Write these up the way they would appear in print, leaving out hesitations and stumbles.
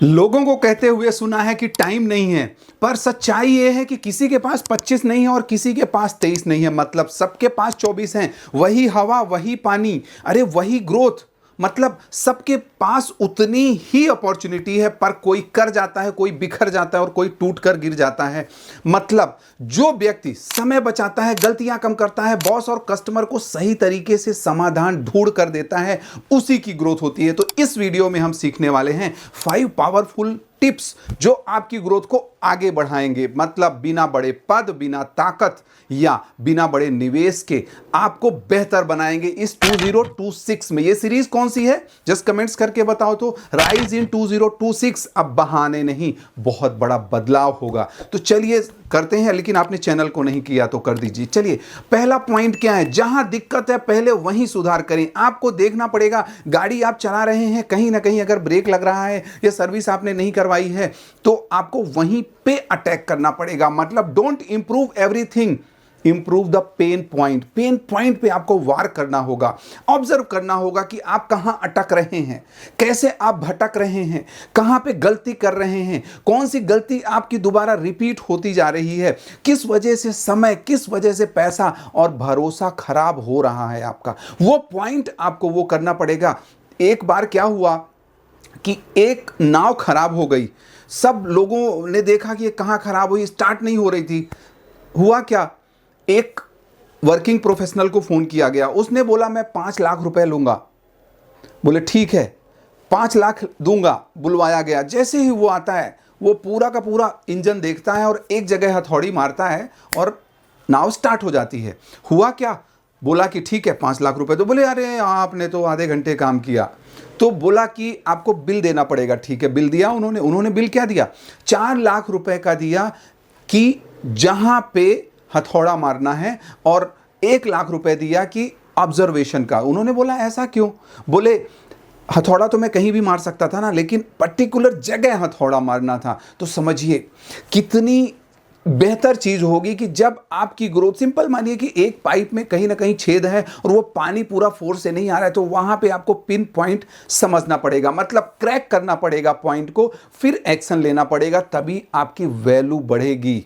लोगों को कहते हुए सुना है कि टाइम नहीं है, पर सच्चाई यह है कि किसी के पास 25 नहीं है और किसी के पास 23 नहीं है। मतलब सबके पास 24 हैं। वही हवा, वही पानी, अरे वही ग्रोथ। मतलब सबके पास उतनी ही अपॉर्चुनिटी है, पर कोई कर जाता है, कोई बिखर जाता है और कोई टूट कर गिर जाता है। मतलब जो व्यक्ति समय बचाता है, गलतियां कम करता है, बॉस और कस्टमर को सही तरीके से समाधान ढूंढ कर देता है, उसी की ग्रोथ होती है। तो इस वीडियो में हम सीखने वाले हैं 5 पावरफुल टिप्स जो आपकी ग्रोथ को आगे बढ़ाएंगे। मतलब बिना बड़े पद, बिना ताकत या बिना बड़े निवेश के आपको बेहतर बनाएंगे इस 2026 में। ये सीरीज कौन सी है, जस्ट कमेंट्स करके बताओ तो। Rise in 2026। अब बहाने नहीं, बहुत बड़ा बदलाव होगा। तो चलिए करते हैं, लेकिन आपने चैनल को नहीं किया तो कर दीजिए। चलिए, पहला पॉइंट क्या है, जहां दिक्कत है पहले वहीं सुधार करें। आपको देखना पड़ेगा, गाड़ी आप चला रहे हैं, कहीं ना कहीं अगर ब्रेक लग रहा है या सर्विस आपने नहीं करवाई है तो आपको वहीं पे अटैक करना पड़ेगा। मतलब don't improve everything, improve the pain point. Pain point पे आपको वार करना होगा, ऑब्जर्व करना होगा कि आप कहां अटक रहे हैं, कैसे आप भटक रहे हैं, कहां पे गलती कर रहे हैं, कौन सी गलती आपकी दोबारा रिपीट होती जा रही है, किस वजह से समय, किस वजह से पैसा और भरोसा खराब हो रहा है आपका। वो पॉइंट आपको वो करना पड़ेगा। एक बार क्या हुआ कि एक नाव खराब हो गई। सब लोगों ने देखा कि ये कहां खराब हुई, स्टार्ट नहीं हो रही थी। हुआ क्या, एक वर्किंग प्रोफेशनल को फोन किया गया। उसने बोला मैं 5 लाख रुपए लूंगा। बोले ठीक है, 5 लाख दूंगा। बुलवाया गया। जैसे ही वो आता है, वो पूरा का पूरा इंजन देखता है और एक जगह हथौड़ी मारता है और नाव स्टार्ट हो जाती है। हुआ क्या, बोला कि ठीक है 5 लाख रुपए। तो बोले अरे आपने तो आधे घंटे काम किया। तो बोला कि आपको बिल देना पड़ेगा। ठीक है, बिल दिया उन्होंने बिल क्या दिया, 4 लाख रुपए का दिया कि जहां पे हथौड़ा मारना है, और 1 लाख रुपए दिया कि ऑब्जर्वेशन का। उन्होंने बोला ऐसा क्यों, बोले हथौड़ा तो मैं कहीं भी मार सकता था ना, लेकिन पर्टिकुलर जगह हथौड़ा मारना था। तो समझिए कितनी बेहतर चीज होगी कि जब आपकी ग्रोथ, सिंपल मानिए कि एक पाइप में कहीं ना कहीं छेद है और वो पानी पूरा फोर्स से नहीं आ रहा है, तो वहां पे आपको पिन पॉइंट समझना पड़ेगा। मतलब क्रैक करना पड़ेगा पॉइंट को, फिर एक्शन लेना पड़ेगा, तभी आपकी वैल्यू बढ़ेगी।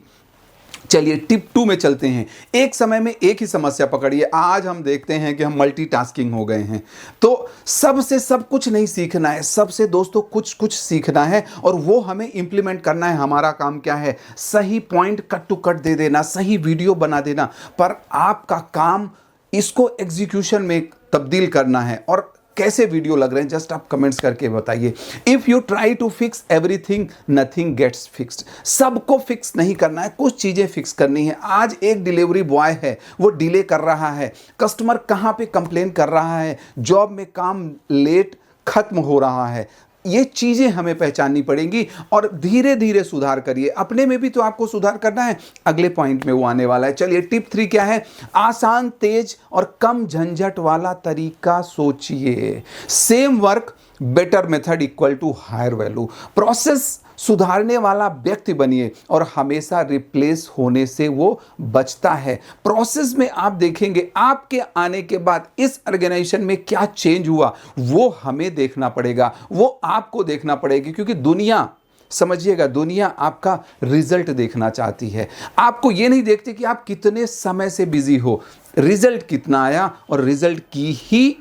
चलिए टिप 2 में चलते हैं। एक समय में एक ही समस्या पकड़िए। आज हम देखते हैं कि हम मल्टीटास्किंग हो गए हैं। तो सबसे सब कुछ नहीं सीखना है, सबसे दोस्तों कुछ कुछ सीखना है, और वो हमें इंप्लीमेंट करना है। हमारा काम क्या है, सही पॉइंट कट टू कट दे देना, सही वीडियो बना देना, पर आपका काम इसको एग्जीक्यूशन में तब्दील करना है। और कैसे वीडियो लग रहे हैं, जस्ट आप कमेंट्स करके बताइए। If you try to fix everything, nothing gets fixed. सबको फिक्स नहीं करना है, कुछ चीजें फिक्स करनी है। आज एक डिलीवरी बॉय है, वो डिले कर रहा है, कस्टमर कहां पे कंप्लेन कर रहा है, जॉब में काम लेट खत्म हो रहा है। ये चीजें हमें पहचाननी पड़ेंगी और धीरे धीरे सुधार करिए। अपने में भी तो आपको सुधार करना है, अगले पॉइंट में वो आने वाला है। चलिए टिप 3 क्या है, आसान, तेज और कम झंझट वाला तरीका सोचिए। Same work, better method equal to higher value. Process सुधारने वाला व्यक्ति बनिए और हमेशा रिप्लेस होने से वो बचता है। प्रोसेस में आप देखेंगे आपके आने के बाद इस ऑर्गेनाइजेशन में क्या चेंज हुआ, वो हमें देखना पड़ेगा, वो आपको देखना पड़ेगी। क्योंकि दुनिया, समझिएगा, दुनिया आपका रिजल्ट देखना चाहती है। आपको ये नहीं देखती कि आप कितने समय से बिजी हो, रिजल्ट कितना आया, और रिजल्ट की ही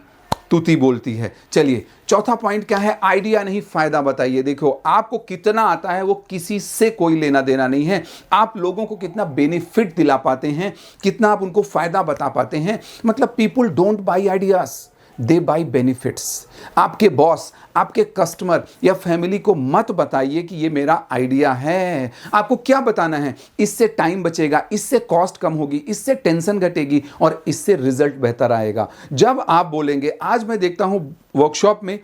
तुति बोलती है। चलिए चौथा पॉइंट क्या है, आइडिया नहीं फायदा बताइए। देखो आपको कितना आता है वो किसी से कोई लेना देना नहीं है। आप लोगों को कितना बेनिफिट दिला पाते हैं, कितना आप उनको फायदा बता पाते हैं। मतलब people don't buy ideas, they by benefits. आपके बॉस, आपके कस्टमर या फैमिली को मत बताइए कि ये मेरा आइडिया है। आपको क्या बताना है, इससे टाइम बचेगा, इससे कॉस्ट कम होगी, इससे टेंशन घटेगी और इससे रिजल्ट बेहतर आएगा। जब आप बोलेंगे, आज मैं देखता हूं वर्कशॉप में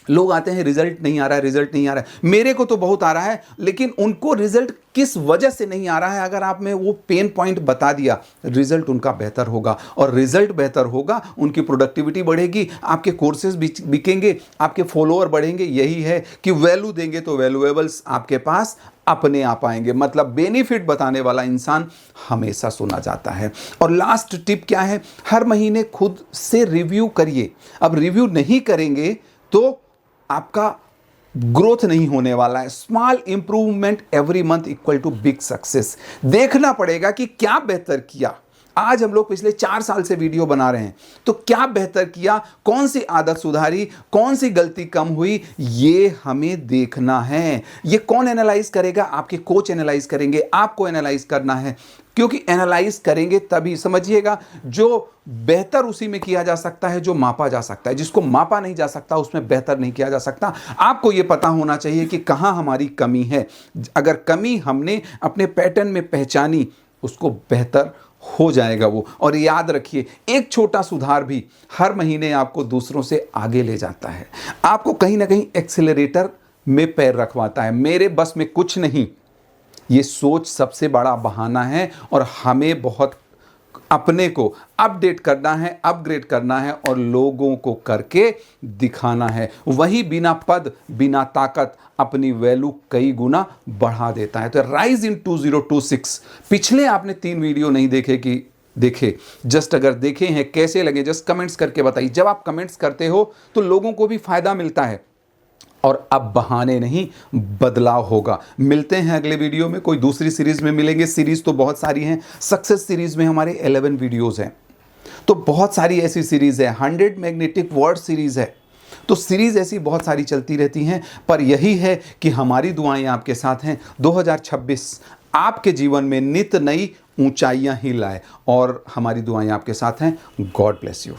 लोग आते हैं, रिजल्ट नहीं आ रहा है, रिजल्ट नहीं आ रहा है। मेरे को तो बहुत आ रहा है, लेकिन उनको रिजल्ट किस वजह से नहीं आ रहा है, अगर आपने वो पेन पॉइंट बता दिया, रिजल्ट उनका बेहतर होगा। और रिजल्ट बेहतर होगा, उनकी प्रोडक्टिविटी बढ़ेगी, आपके कोर्सेज बिकेंगे, आपके फॉलोअर बढ़ेंगे। यही है कि वैल्यू देंगे तो वैल्यूएबल्स आपके पास अपने आप आएंगे। मतलब बेनिफिट बताने वाला इंसान हमेशा सुना जाता है। और लास्ट टिप क्या है, हर महीने खुद से रिव्यू करिए। अब रिव्यू नहीं करेंगे तो आपका ग्रोथ नहीं होने वाला है। Small improvement every month equal to big success. देखना पड़ेगा कि क्या बेहतर किया। आज हम लोग पिछले 4 साल से वीडियो बना रहे हैं, तो क्या बेहतर किया, कौन सी आदत सुधारी, कौन सी गलती कम हुई, ये हमें देखना है। ये कौन एनालाइज करेगा? आपके कोच एनालाइज करेंगे, आपको एनालाइज करना है, क्योंकि एनालाइज करेंगे तभी समझिएगा। जो बेहतर उसी में किया जा सकता है जो मापा जा सकता है, जिसको मापा नहीं जा सकता उसमें बेहतर नहीं किया जा सकता। आपको यह पता होना चाहिए कि कहां हमारी कमी है। अगर कमी हमने अपने पैटर्न में पहचानी, उसको बेहतर हो जाएगा वो। और याद रखिए, एक छोटा सुधार भी हर महीने आपको दूसरों से आगे ले जाता है, आपको कहीं ना कहीं एक्सेलरेटर में पैर रखवाता है। मेरे बस में कुछ नहीं, ये सोच सबसे बड़ा बहाना है। और हमें बहुत अपने को अपडेट करना है, अपग्रेड करना है और लोगों को करके दिखाना है। वही बिना पद बिना ताकत अपनी वैल्यू कई गुना बढ़ा देता है। तो राइज इन 2026, पिछले आपने 3 वीडियो नहीं देखे, जस्ट अगर देखे हैं कैसे लगे जस्ट कमेंट्स करके बताइए। जब आप कमेंट्स करते हो तो लोगों को भी फायदा मिलता है। और अब बहाने नहीं, बदलाव होगा। मिलते हैं अगले वीडियो में, कोई दूसरी सीरीज में मिलेंगे। सीरीज तो बहुत सारी हैं, सक्सेस सीरीज में हमारे 11 वीडियोस हैं, तो बहुत सारी ऐसी सीरीज है। 100 मैग्नेटिक वर्ड सीरीज है, तो सीरीज ऐसी बहुत सारी चलती रहती हैं। पर यही है कि हमारी दुआएं आपके साथ हैं। 2026 आपके जीवन में नित नई ऊंचाइयां ही लाए, और हमारी दुआएं आपके साथ हैं। God bless you.